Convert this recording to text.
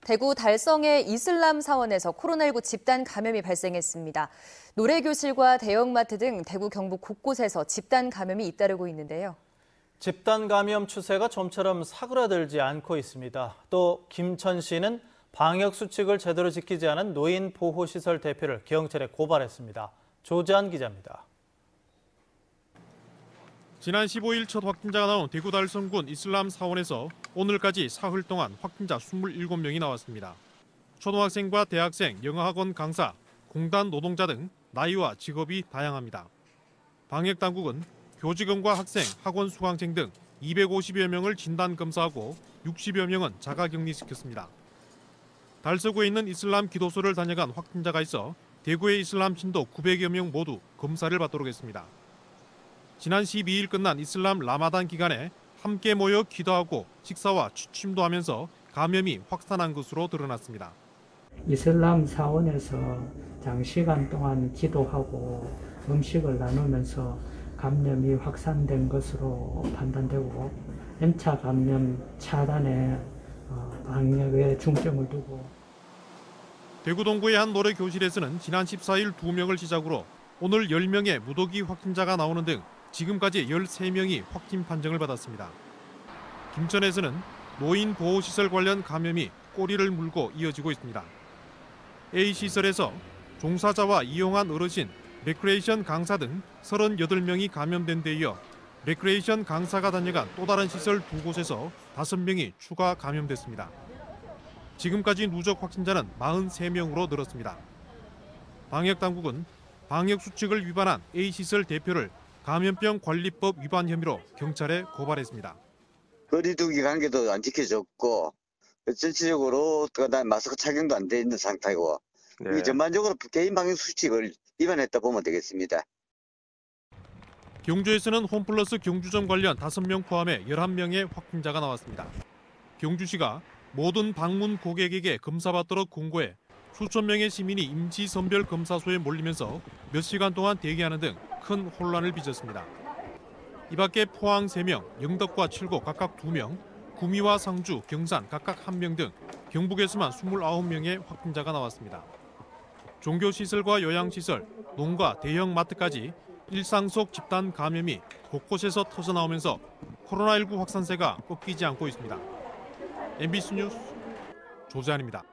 대구 달성의 이슬람 사원에서 코로나19 집단 감염이 발생했습니다. 노래교실과 대형마트 등 대구 경북 곳곳에서 집단 감염이 잇따르고 있는데요. 집단 감염 추세가 좀처럼 사그라들지 않고 있습니다. 또 김천시는 방역 수칙을 제대로 지키지 않은 노인 보호시설 대표를 경찰에 고발했습니다. 조재한 기자입니다. 지난 15일 첫 확진자가 나온 대구 달성군 이슬람 사원에서 오늘까지 사흘 동안 확진자 27명이 나왔습니다. 초등학생과 대학생, 영어학원 강사, 공단 노동자 등 나이와 직업이 다양합니다. 방역당국은 교직원과 학생, 학원 수강생 등 250여 명을 진단검사하고 60여 명은 자가격리시켰습니다. 달서구에 있는 이슬람 기도소를 다녀간 확진자가 있어 대구의 이슬람 신도 900여 명 모두 검사를 받도록 했습니다. 지난 12일 끝난 이슬람 라마단 기간에 함께 모여 기도하고 식사와 취침도 하면서 감염이 확산한 것으로 드러났습니다. 이슬람 사원에서 장시간 동안 기도하고 음식을 나누면서 감염이 확산된 것으로 판단되고 N차 감염 차단에 방역에 중점을 두고 대구 동구의 한 노래 교실에서는 지난 14일 2명을 시작으로 오늘 10명의 무더기 확진자가 나오는 등 지금까지 13명이 확진 판정을 받았습니다. 김천에서는 노인 보호시설 관련 감염이 꼬리를 물고 이어지고 있습니다. A시설에서 종사자와 이용한 어르신, 레크레이션 강사 등 38명이 감염된 데 이어 레크레이션 강사가 다녀간 또 다른 시설 2곳에서 5명이 추가 감염됐습니다. 지금까지 누적 확진자는 43명으로 늘었습니다. 방역당국은 방역수칙을 위반한 A시설 대표를 감염병 관리법 위반 혐의로 경찰에 고발했습니다. 거리두기 관계도 안 지켜졌고 전체적으로 마스크 착용도 안 돼 있는 상태고 네. 전반적으로 개인 방역 수칙을 위반했다 보면 되겠습니다. 경주에서는 홈플러스 경주점 관련 5명 포함해 11명의 확진자가 나왔습니다. 경주시가 모든 방문 고객에게 검사받도록 공고해 수천 명의 시민이 임시선별검사소에 몰리면서 몇 시간 동안 대기하는 등 큰 혼란을 빚었습니다. 이 밖에 포항 3명, 영덕과 칠곡 각각 2명, 구미와 상주, 경산 각각 1명 등 경북에서만 29명의 확진자가 나왔습니다. 종교시설과 요양시설, 농가, 대형마트까지 일상 속 집단 감염이 곳곳에서 터져나오면서 코로나19 확산세가 꺾이지 않고 있습니다. MBC 뉴스 조재한입니다.